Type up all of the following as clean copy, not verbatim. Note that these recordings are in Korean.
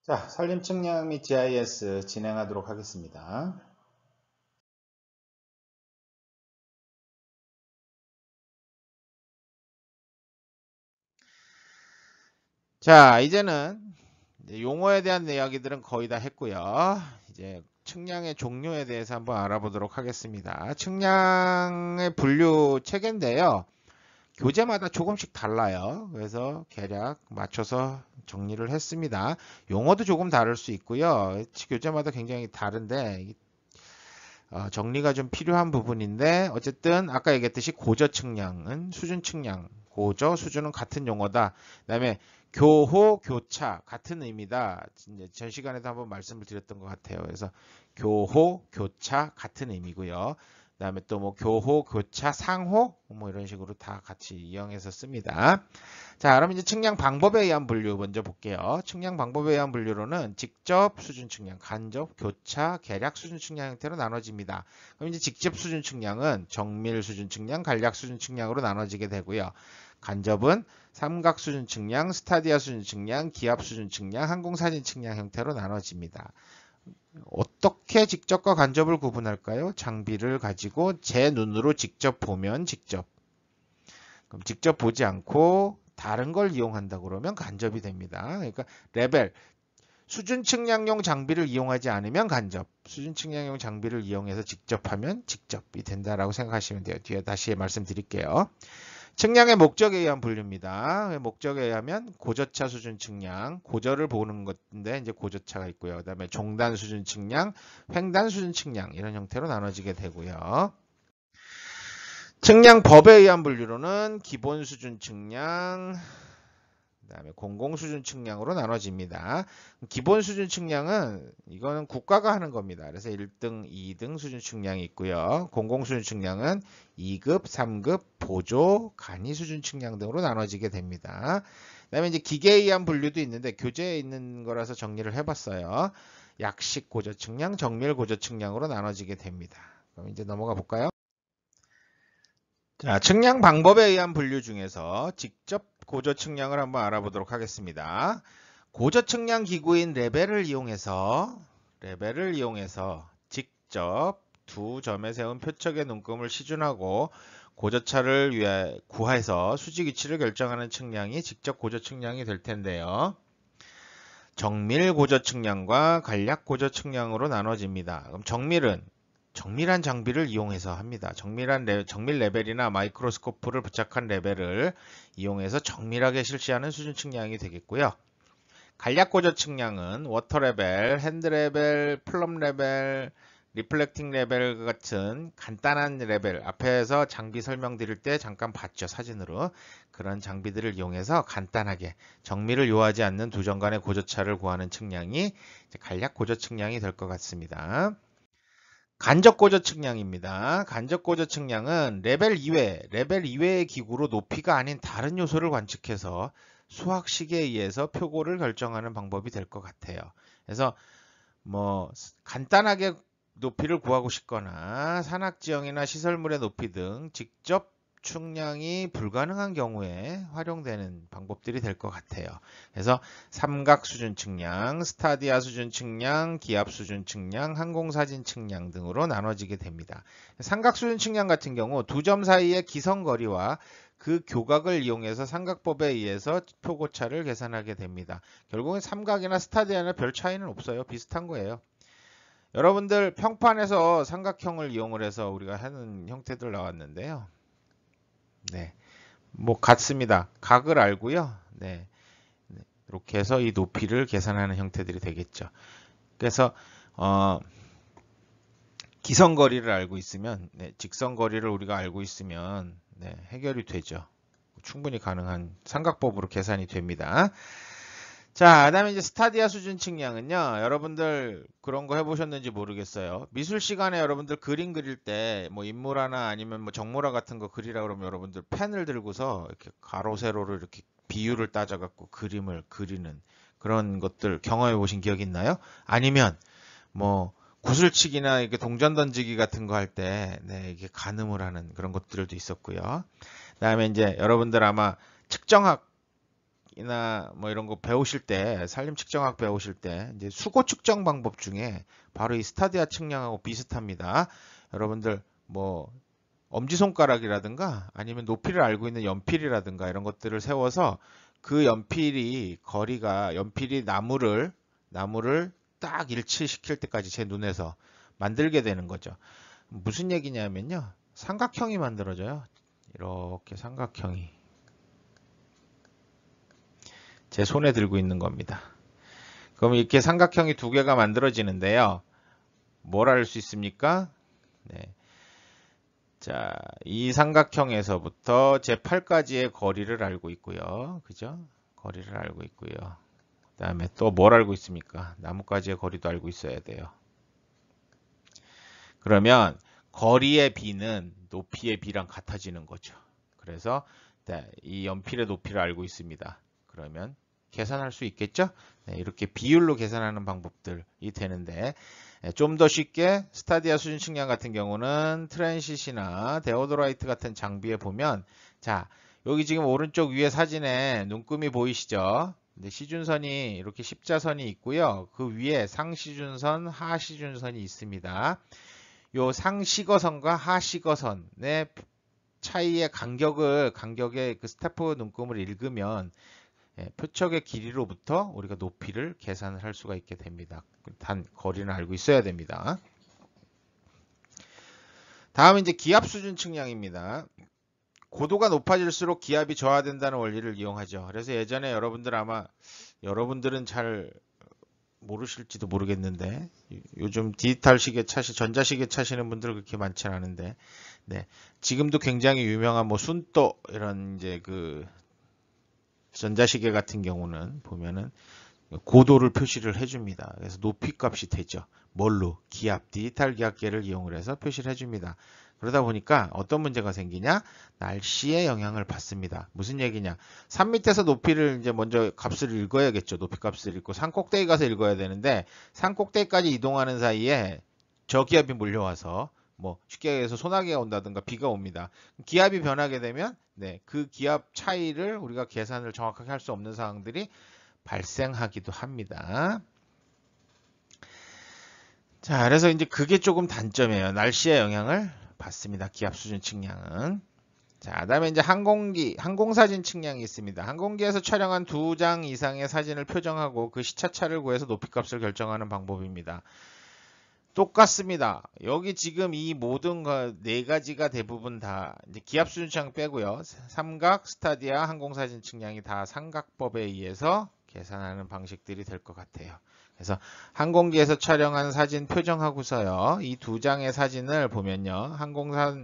자, 산림 측량 및 GIS 진행하도록 하겠습니다. 자, 이제는 용어에 대한 이야기들은 거의 다 했고요. 이제 측량의 종류에 대해서 한번 알아보도록 하겠습니다. 측량의 분류 체계인데요. 교재마다 조금씩 달라요. 그래서 대략 맞춰서 정리를 했습니다. 용어도 조금 다를 수 있고요. 교재마다 굉장히 다른데 정리가 좀 필요한 부분인데 어쨌든 아까 얘기했듯이 고저 측량은 수준 측량, 고저, 수준은 같은 용어다. 그다음에 교호, 교차 같은 의미다. 이제 전 시간에도 한번 말씀을 드렸던 것 같아요. 그래서 교호, 교차 같은 의미고요. 그다음에 또 뭐 교호, 교차, 상호 뭐 이런 식으로 다 같이 이용해서 씁니다. 자, 그럼 이제 측량 방법에 의한 분류 먼저 볼게요. 측량 방법에 의한 분류로는 직접 수준 측량, 간접, 교차, 계략 수준 측량 형태로 나눠집니다. 그럼 이제 직접 수준 측량은 정밀 수준 측량, 간략 수준 측량으로 나눠지게 되고요. 간접은 삼각 수준 측량, 스타디아 수준 측량, 기압 수준 측량, 항공사진 측량 형태로 나눠집니다. 어떻게 직접과 간접을 구분할까요? 장비를 가지고 제 눈으로 직접 보면 직접. 그럼 직접 보지 않고 다른 걸 이용한다 그러면 간접이 됩니다. 그러니까 레벨, 수준 측량용 장비를 이용하지 않으면 간접, 수준 측량용 장비를 이용해서 직접 하면 직접이 된다라고 생각하시면 돼요. 뒤에 다시 말씀드릴게요. 측량의 목적에 의한 분류입니다. 목적에 의하면 고저차 수준 측량, 고저를 보는 건데 이제 고저차가 있고요. 그다음에 종단 수준 측량, 횡단 수준 측량 이런 형태로 나눠지게 되고요. 측량법에 의한 분류로는 기본 수준 측량, 그다음에 공공 수준 측량으로 나눠집니다. 기본 수준 측량은 이거는 국가가 하는 겁니다. 그래서 1등, 2등 수준 측량이 있고요. 공공 수준 측량은 2급, 3급, 보조, 간이 수준 측량 등으로 나눠지게 됩니다. 그다음에 이제 기계에 의한 분류도 있는데 교재에 있는 거라서 정리를 해봤어요. 약식 고저 측량, 정밀 고저 측량으로 나눠지게 됩니다. 그럼 이제 넘어가 볼까요? 자, 측량 방법에 의한 분류 중에서 직접 고저 측량을 한번 알아보도록 하겠습니다. 고저 측량 기구인 레벨을 이용해서 직접 두 점에 세운 표적의 눈금을 시준하고 고저차를 위해 구해서 수직 위치를 결정하는 측량이 직접 고저 측량이 될 텐데요. 정밀 고저 측량과 간략 고저 측량으로 나눠집니다. 그럼 정밀한 장비를 이용해서 합니다. 정밀 레벨이나 마이크로스코프를 부착한 레벨을 이용해서 정밀하게 실시하는 수준 측량이 되겠고요. 간략 고저 측량은 워터 레벨, 핸드 레벨, 플럼 레벨, 리플렉팅 레벨 같은 간단한 레벨, 앞에서 장비 설명드릴 때 잠깐 봤죠, 사진으로. 그런 장비들을 이용해서 간단하게 정밀을 요하지 않는 두 점 간의 고저차를 구하는 측량이 간략 고저 측량이 될 것 같습니다. 간접 고저 측량입니다. 간접 고저 측량은 레벨 이외의 기구로 높이가 아닌 다른 요소를 관측해서 수학식에 의해서 표고를 결정하는 방법이 될 것 같아요. 그래서 뭐 간단하게 높이를 구하고 싶거나 산악지형이나 시설물의 높이 등 직접 측량이 불가능한 경우에 활용되는 방법들이 될 것 같아요. 그래서 삼각 수준 측량, 스타디아 수준 측량, 기압 수준 측량, 항공사진 측량 등으로 나눠지게 됩니다. 삼각 수준 측량 같은 경우 두 점 사이의 기성거리와 그 교각을 이용해서 삼각법에 의해서 표고차를 계산하게 됩니다. 결국은 삼각이나 스타디아나 별 차이는 없어요. 비슷한 거예요. 여러분들 평판에서 삼각형을 이용을 해서 우리가 하는 형태들 나왔는데요. 네, 뭐 같습니다. 각을 알고요. 네, 이렇게 해서 이 높이를 계산하는 형태들이 되겠죠. 그래서 기성거리를 알고 있으면, 직선거리를 우리가 알고 있으면 해결이 되죠. 충분히 가능한 삼각법으로 계산이 됩니다. 자, 그다음에 이제 스타디아 수준 측량은요. 여러분들 그런 거 해보셨는지 모르겠어요. 미술 시간에 여러분들 그림 그릴 때 뭐 인물화나 아니면 뭐 정물화 같은 거 그리라 그러면 여러분들 펜을 들고서 이렇게 가로 세로로 이렇게 비율을 따져갖고 그림을 그리는 그런 것들 경험해 보신 기억이 있나요? 아니면 뭐 구슬치기나 이렇게 동전 던지기 같은 거 할 때 이게 가늠을 하는 그런 것들도 있었고요. 그다음에 이제 여러분들 아마 측정학 측정학이나 뭐 이런 거 배우실 때, 산림 측정학 배우실 때 이제 수고 측정 방법 중에 바로 이 스타디아 측량하고 비슷합니다. 여러분들 뭐 엄지손가락이라든가 아니면 높이를 알고 있는 연필이라든가 이런 것들을 세워서 그 연필이 나무를 딱 일치시킬 때까지 제 눈에서 만들게 되는 거죠. 무슨 얘기냐면요. 삼각형이 만들어져요. 이렇게 삼각형이 제 손에 들고 있는 겁니다. 그럼 이렇게 삼각형이 두 개가 만들어지는데요. 뭘 알 수 있습니까? 네. 자, 이 삼각형에서부터 제 팔까지의 거리를 알고 있고요. 그죠? 거리를 알고 있고요. 그 다음에 또 뭘 알고 있습니까? 나무까지의 거리도 알고 있어야 돼요. 그러면 거리의 비는 높이의 비랑 같아지는 거죠. 그래서 이 연필의 높이를 알고 있습니다. 그러면 계산할 수 있겠죠? 네, 이렇게 비율로 계산하는 방법들이 되는데 좀 더 쉽게 스타디아 수준 측량 같은 경우는 트랜시시나 데오도라이트 같은 장비에 보면 자 여기 지금 오른쪽 위에 사진에 눈금이 보이시죠? 근데 시준선이 이렇게 십자선이 있고요. 그 위에 상시준선, 하시준선이 있습니다. 요 상시거선과 하시거선의 차이의 간격의 그 스태프 눈금을 읽으면 표척의 길이로부터 우리가 높이를 계산을 할 수가 있게 됩니다. 단 거리는 알고 있어야 됩니다. 다음은 이제 기압 수준 측량입니다. 고도가 높아질수록 기압이 저하된다는 원리를 이용하죠. 그래서 예전에 여러분들은 잘 모르실지도 모르겠는데 요즘 디지털 시계 전자시계 차시는 분들 그렇게 많지는 않은데 네, 지금도 굉장히 유명한 뭐 순또 이런 이제 그 전자시계 같은 경우는 보면은 고도를 표시를 해줍니다. 그래서 높이 값이 되죠. 뭘로? 기압, 디지털 기압계를 이용을 해서 표시를 해줍니다. 그러다 보니까 어떤 문제가 생기냐? 날씨의 영향을 받습니다. 무슨 얘기냐? 산 밑에서 높이를 이제 먼저 값을 읽어야겠죠. 높이 값을 읽고 산 꼭대기 가서 읽어야 되는데 산 꼭대기까지 이동하는 사이에 저기압이 몰려와서 뭐 쉽게 얘기해서 소나기가 온다든가 비가 옵니다. 기압이 변하게 되면 그 기압 차이를 우리가 계산을 정확하게 할 수 없는 상황들이 발생하기도 합니다. 자, 그래서 이제 그게 조금 단점이에요. 날씨의 영향을 받습니다. 기압 수준 측량은. 자, 그다음에 이제 항공사진 측량이 있습니다. 항공기에서 촬영한 2장 이상의 사진을 표정하고 그 시차차를 구해서 높이값을 결정하는 방법입니다. 똑같습니다. 여기 지금 이 모든 네 가지가 대부분 다 이제 기압 수준 측량 빼고요. 삼각, 스타디아, 항공사진 측량이 다 삼각법에 의해서 계산하는 방식들이 될 것 같아요. 그래서 항공기에서 촬영한 사진 표정하고서요. 이 2장의 사진을 보면요.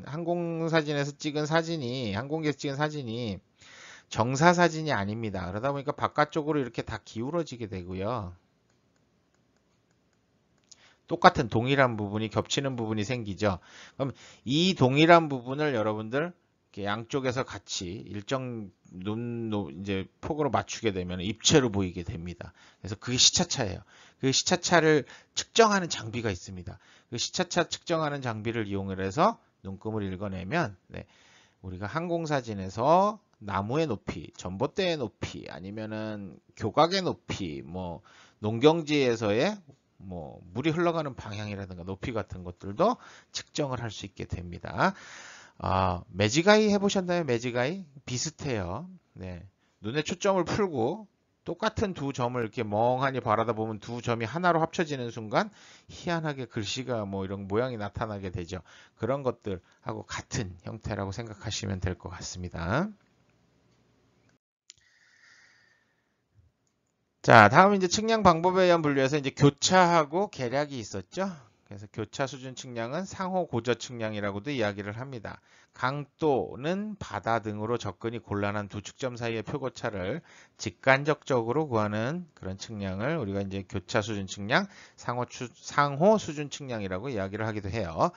항공사진에서 찍은 사진이 항공기에서 찍은 사진이 정사 사진이 아닙니다. 그러다 보니까 바깥쪽으로 이렇게 다 기울어지게 되고요. 똑같은 동일한 부분이 겹치는 부분이 생기죠. 그럼 이 동일한 부분을 여러분들 이렇게 양쪽에서 같이 일정 이제 폭으로 맞추게 되면 입체로 보이게 됩니다. 그래서 그게 시차차예요. 그 시차차를 측정하는 장비가 있습니다. 그 시차차 측정하는 장비를 이용을 해서 눈금을 읽어내면 우리가 항공사진에서 나무의 높이, 전봇대의 높이, 아니면은 교각의 높이, 뭐 농경지에서의 뭐 물이 흘러가는 방향이라든가 높이 같은 것들도 측정을 할 수 있게 됩니다. 매직아이 해보셨나요? 매직아이? 비슷해요. 눈에 초점을 풀고 똑같은 두 점을 이렇게 멍하니 바라다 보면 두 점이 하나로 합쳐지는 순간 희한하게 글씨가 뭐 이런 모양이 나타나게 되죠. 그런 것들하고 같은 형태라고 생각하시면 될 것 같습니다. 자, 다음 이제 측량 방법에 의한 분류에서 이제 교차하고 계략이 있었죠. 그래서 교차 수준 측량은 상호 고저 측량이라고도 이야기를 합니다. 강도는 바다 등으로 접근이 곤란한 두 측점 사이의 표고차를 직간접적으로 구하는 그런 측량을 우리가 이제 교차 수준 측량, 상호 수준 측량이라고 이야기를 하기도 해요.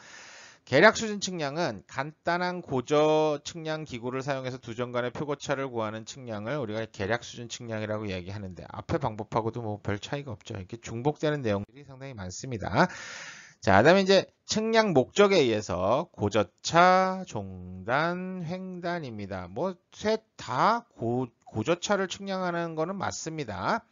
계략 수준 측량은 간단한 고저 측량 기구를 사용해서 두 점 간의 표고차를 구하는 측량을 우리가 계략 수준 측량이라고 이야기하는데 앞의 방법하고도 뭐 별 차이가 없죠. 이렇게 중복되는 내용들이 상당히 많습니다. 자, 그다음에 이제 측량 목적에 의해서 고저차, 종단, 횡단입니다. 뭐 셋 다 고저차를 측량하는 거는 맞습니다.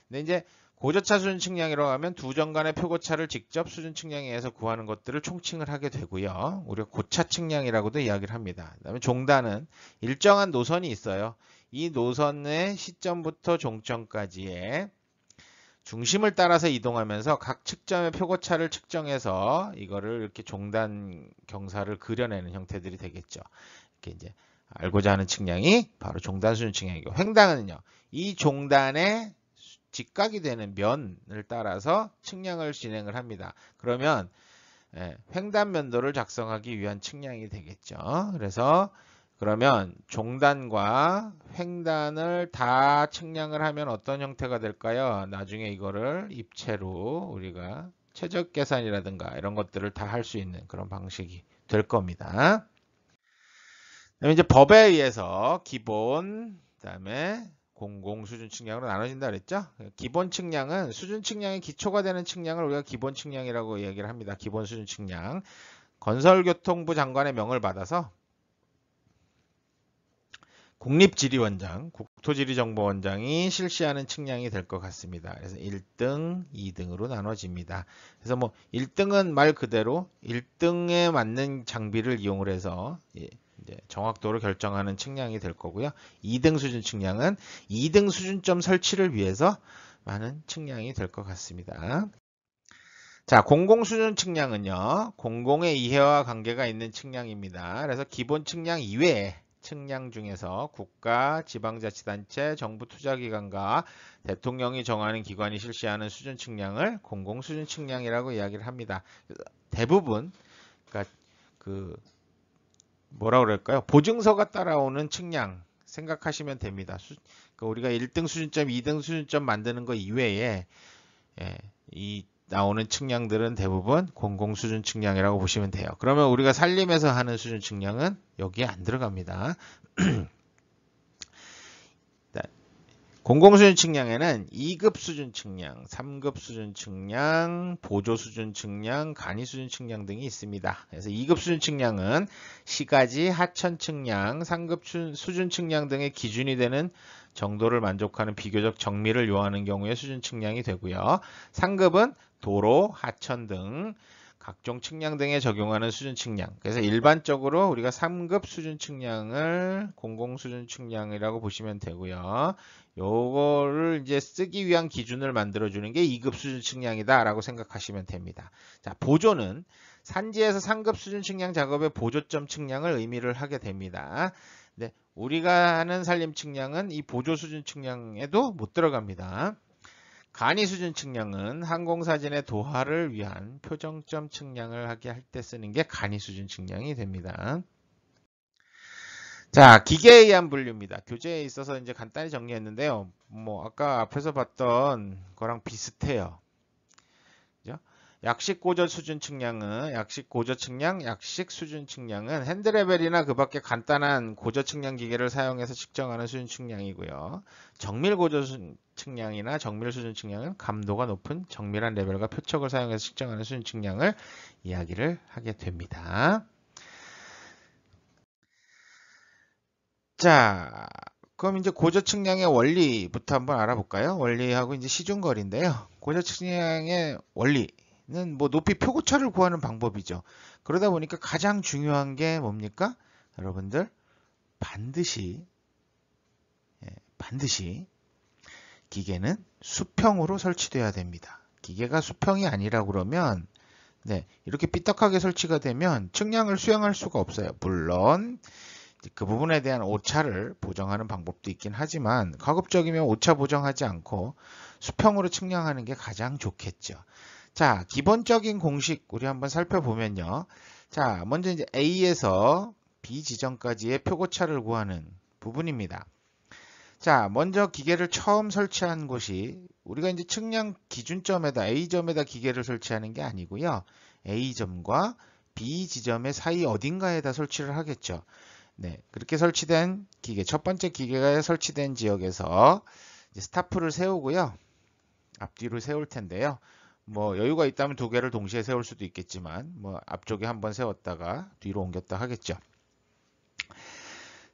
근데 이제 고저차 수준 측량이라고 하면 두 점 간의 표고차를 직접 수준 측량에 의해서 구하는 것들을 총칭을 하게 되고요. 우리가 고차 측량이라고도 이야기를 합니다. 그다음에 종단은 일정한 노선이 있어요. 이 노선의 시점부터 종점까지의 중심을 따라서 이동하면서 각 측점의 표고차를 측정해서 이거를 이렇게 종단 경사를 그려내는 형태들이 되겠죠. 이렇게 이제 알고자 하는 측량이 바로 종단 수준 측량이고, 횡단은요, 이 종단의 직각이 되는 면을 따라서 측량을 진행을 합니다. 그러면 횡단 면도를 작성하기 위한 측량이 되겠죠. 그래서 그러면 종단과 횡단을 다 측량을 하면 어떤 형태가 될까요? 나중에 이거를 입체로 우리가 최적 계산이라든가 이런 것들을 다 할 수 있는 그런 방식이 될 겁니다. 그다음에 이제 법에 의해서 기본, 그다음에 공공 수준 측량으로 나눠진다 그랬죠? 기본 측량은 수준 측량의 기초가 되는 측량을 우리가 기본 측량이라고 얘기를 합니다. 기본 수준 측량. 건설교통부 장관의 명을 받아서 국립지리원장, 국토지리정보원장이 실시하는 측량이 될 것 같습니다. 그래서 1등, 2등으로 나눠집니다. 그래서 뭐 1등은 말 그대로 1등에 맞는 장비를 이용을 해서 이제 정확도를 결정하는 측량이 될 거고요. 2등 수준 측량은 2등 수준점 설치를 위해서 많은 측량이 될 것 같습니다. 자, 공공 수준 측량은요, 공공의 이해와 관계가 있는 측량입니다. 그래서 기본 측량 이외에 측량 중에서 국가, 지방자치단체, 정부 투자기관과 대통령이 정하는 기관이 실시하는 수준 측량을 공공 수준 측량이라고 이야기를 합니다. 대부분, 그러니까 뭐라 그럴까요? 보증서가 따라오는 측량 생각하시면 됩니다. 그러니까 우리가 1등 수준점, 2등 수준점 만드는 거 이외에 이 나오는 측량들은 대부분 공공 수준 측량이라고 보시면 돼요. 그러면 우리가 산림에서 하는 수준 측량은 여기에 안 들어갑니다. 공공 수준 측량에는 2급 수준 측량, 3급 수준 측량, 보조 수준 측량, 간이 수준 측량 등이 있습니다. 그래서 2급 수준 측량은 시가지, 하천 측량, 3급 수준 측량 등의 기준이 되는 정도를 만족하는 비교적 정밀을 요하는 경우에 수준 측량이 되고요. 3급은 도로, 하천 등 각종 측량 등에 적용하는 수준 측량. 그래서 일반적으로 우리가 3급 수준 측량을 공공 수준 측량이라고 보시면 되고요. 요거를 이제 쓰기 위한 기준을 만들어주는 게 2급 수준 측량이다라고 생각하시면 됩니다. 자, 보조는 산지에서 3급 수준 측량 작업의 보조점 측량을 의미를 하게 됩니다. 네, 우리가 하는 산림 측량은 이 보조 수준 측량에도 못 들어갑니다. 간이 수준 측량은 항공사진의 도하를 위한 표정점 측량을 하게 할 때 쓰는 게 간이 수준 측량이 됩니다. 자, 기계에 의한 분류입니다. 교재에 있어서 이제 간단히 정리했는데요. 뭐 아까 앞에서 봤던 거랑 비슷해요. 그죠? 약식 고저 수준 측량은 약식 고저 측량, 약식 수준 측량은 핸드레벨이나 그 밖에 간단한 고저 측량 기계를 사용해서 측정하는 수준 측량이고요. 정밀 고저 측량이나 정밀 수준 측량은 감도가 높은 정밀한 레벨과 표척을 사용해서 측정하는 수준 측량을 이야기를 하게 됩니다. 자, 그럼 이제 고저 측량의 원리부터 한번 알아볼까요? 원리하고 이제 시중거리인데요. 고저 측량의 원리는 뭐 높이 표고차를 구하는 방법이죠. 그러다 보니까 가장 중요한 게 뭡니까? 여러분들 반드시 기계는 수평으로 설치돼야 됩니다. 기계가 수평이 아니라 그러면 이렇게 삐딱하게 설치가 되면 측량을 수행할 수가 없어요. 물론 그 부분에 대한 오차를 보정하는 방법도 있긴 하지만 가급적이면 오차 보정하지 않고 수평으로 측량하는 게 가장 좋겠죠. 자, 기본적인 공식 우리 한번 살펴보면요. 자, 먼저 이제 A에서 B 지점까지의 표고차를 구하는 부분입니다. 자, 먼저 기계를 처음 설치한 곳이 우리가 이제 측량 기준점에다 A점에다 기계를 설치하는 게 아니고요. A점과 B 지점의 사이 어딘가에다 설치를 하겠죠. 네, 그렇게 설치된 기계, 첫 번째 기계가 설치된 지역에서 이제 스타프를 세우고요. 앞뒤로 세울 텐데요. 뭐 여유가 있다면 두 개를 동시에 세울 수도 있겠지만 뭐 앞쪽에 한번 세웠다가 뒤로 옮겼다 하겠죠.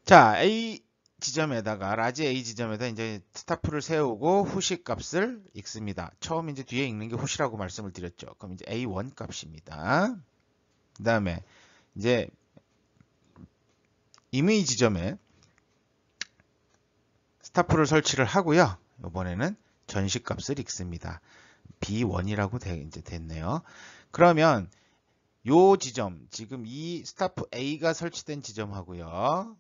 자, A 지점에다가 라지 A 지점에다 이제 스타프를 세우고 후시 값을 읽습니다. 처음 이제 뒤에 읽는 게 후시라고 말씀을 드렸죠. 그럼 이제 A1 값입니다. 그다음에 이제 임의 지점에 스타프를 설치를 하고요. 이번에는 전시 값을 읽습니다. B1이라고 이제 됐네요. 그러면 요 지점, 지금 이 스타프 A가 설치된 지점하고요.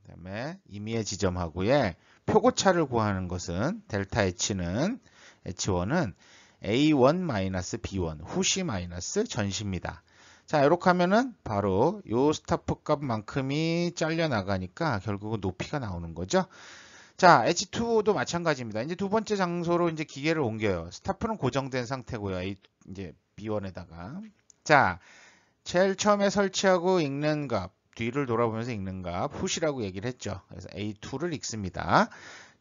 그다음에 임의의 지점하고의 표고차를 구하는 것은 델타 H는 H1은 A1-B1 후시 마이너스 전시입니다. 자, 이렇게 하면은 바로 요 스타프 값만큼이 잘려 나가니까 결국은 높이가 나오는 거죠. 자, H2도 마찬가지입니다. 이제 두 번째 장소로 이제 기계를 옮겨요. 스타프는 고정된 상태고요. 이제 B1에다가. 자, 제일 처음에 설치하고 읽는 값, 뒤를 돌아보면서 읽는 값, 후시라고 얘기를 했죠. 그래서 A2를 읽습니다.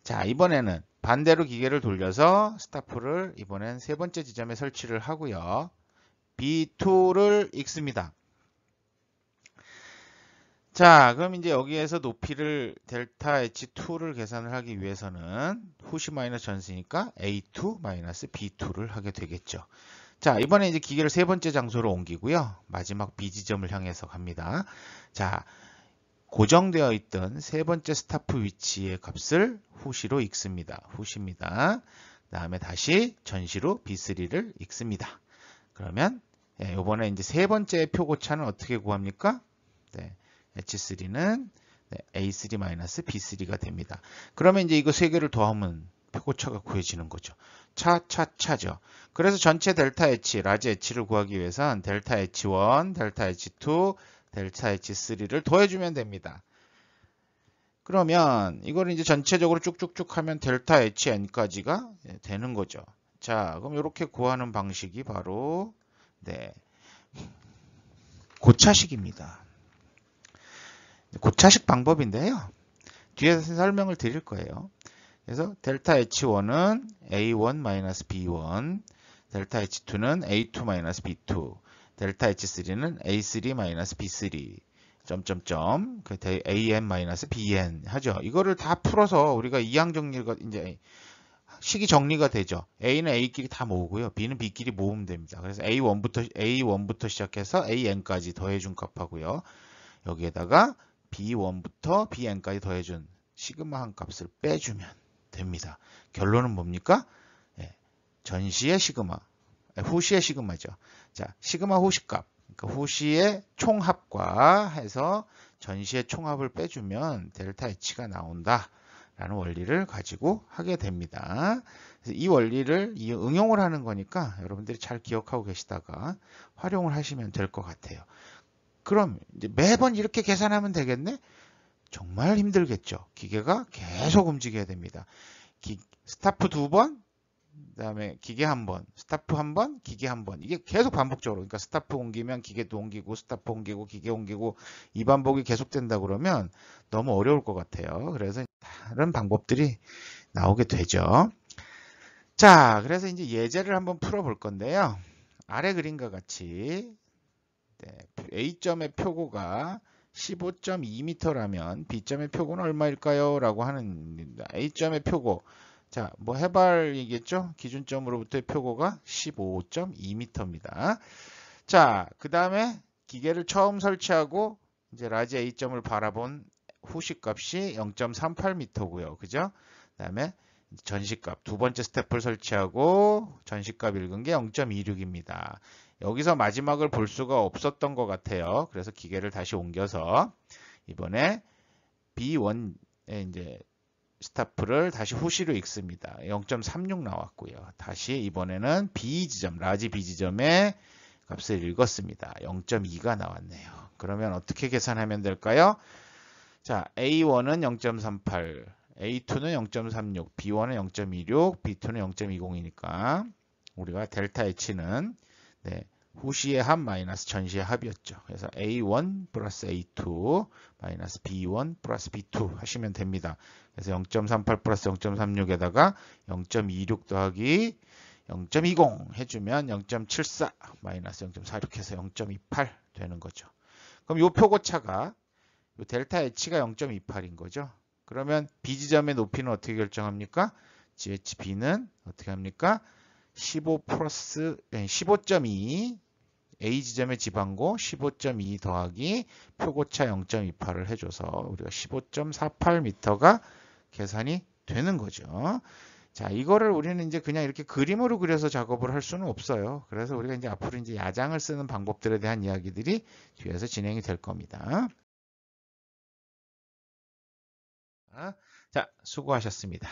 자, 이번에는 반대로 기계를 돌려서 스타프를 이번엔 세 번째 지점에 설치를 하고요. B2를 읽습니다. 자, 그럼 이제 여기에서 높이를 델타 H2를 계산을 하기 위해서는 후시 마이너스 전시니까 A2 마이너스 B2를 하게 되겠죠. 자, 이번에 이제 기계를 세 번째 장소로 옮기고요. 마지막 B 지점을 향해서 갑니다. 자, 고정되어 있던 세 번째 스타프 위치의 값을 후시로 읽습니다. 후시입니다. 그 다음에 다시 전시로 B3를 읽습니다. 그러면 이번에 이제 세 번째 표고차는 어떻게 구합니까? 네, H3는 A3-B3가 됩니다. 그러면 이제 이거 세 개를 더하면 표고차가 구해지는 거죠. 차죠. 그래서 전체 델타 H, 라지 H를 구하기 위해선 델타 H1, 델타 H2, 델타 H3를 더해주면 됩니다. 그러면 이걸 이제 전체적으로 쭉쭉쭉 하면 델타 HN까지가 되는 거죠. 자, 그럼 이렇게 구하는 방식이 바로 고차식입니다. 고차식 방법인데요. 뒤에서 설명을 드릴 거예요. 그래서 델타 H1은 A1-B1, 델타 H2는 A2-B2, 델타 H3는 A3-B3, 점점점, AN-BN 하죠. 이거를 다 풀어서 우리가 이항 정리가 이제 식이 정리가 되죠. A는 A끼리 다 모으고요. B는 B끼리 모으면 됩니다. 그래서 A1부터 시작해서 AN까지 더해준 값하고요. 여기에다가 B1부터 BN까지 더해준 시그마 한 값을 빼주면 됩니다. 결론은 뭡니까? 전시의 시그마, 후시의 시그마죠. 자, 시그마 후시값, 그러니까 후시의 총합과 해서 전시의 총합을 빼주면 델타 H가 나온다. 라는 원리를 가지고 하게 됩니다. 그래서 이 원리를 응용을 하는 거니까 여러분들이 잘 기억하고 계시다가 활용을 하시면 될 것 같아요. 그럼 이제 매번 이렇게 계산하면 되겠네? 정말 힘들겠죠. 기계가 계속 움직여야 됩니다. 스타프 2번, 그다음에 기계 1번, 스타프 1번, 기계 1번. 이게 계속 반복적으로. 그러니까 스타프 옮기면 기계도 옮기고, 스타프 옮기고, 기계 옮기고 이 반복이 계속된다 그러면 너무 어려울 것 같아요. 그래서 다른 방법들이 나오게 되죠. 자, 그래서 이제 예제를 한번 풀어볼 건데요. 아래 그림과 같이 A점의 표고가 15.2m라면 B점의 표고는 얼마일까요? 라고 하는 A점의 표고. 자, 뭐 해발이겠죠? 기준점으로부터의 표고가 15.2m입니다. 자, 그 다음에 기계를 처음 설치하고 이제 라지 A점을 바라본 후시값이 0.38m고요. 그죠? 그 다음에 전시값, 두 번째 스텝을 설치하고 전시값 읽은 게 0.26입니다. 여기서 마지막을 볼 수가 없었던 것 같아요. 그래서 기계를 다시 옮겨서 이번에 B1에 이제 스타프를 다시 후시로 읽습니다. 0.36 나왔고요. 다시 이번에는 B 지점, 라지 B 지점의 값을 읽었습니다. 0.2가 나왔네요. 그러면 어떻게 계산하면 될까요? 자, A1은 0.38, A2는 0.36, B1은 0.26, B2는 0.20이니까 우리가 델타 H는 후시의 합 마이너스 전시의 합이었죠. 그래서 A1 플러스 A2 마이너스 B1 플러스 B2 하시면 됩니다. 그래서 0.38 플러스 0.36에다가 0.26 더하기 0.20 해주면 0.74 마이너스 0.4 이렇게 해서 0.28 되는 거죠. 그럼 요 표고차가 요 델타 H가 0.28인 거죠. 그러면 B지점의 높이는 어떻게 결정합니까? GHB는 어떻게 합니까? 15 플러스 15.2 A 지점의 지방고 15.2 더하기 표고차 0.28을 해줘서 우리가 15.48m가 계산이 되는 거죠. 자, 이거를 우리는 이제 그냥 이렇게 그림으로 그려서 작업을 할 수는 없어요. 그래서 우리가 이제 앞으로 이제 야장을 쓰는 방법들에 대한 이야기들이 뒤에서 진행이 될 겁니다. 자, 수고하셨습니다.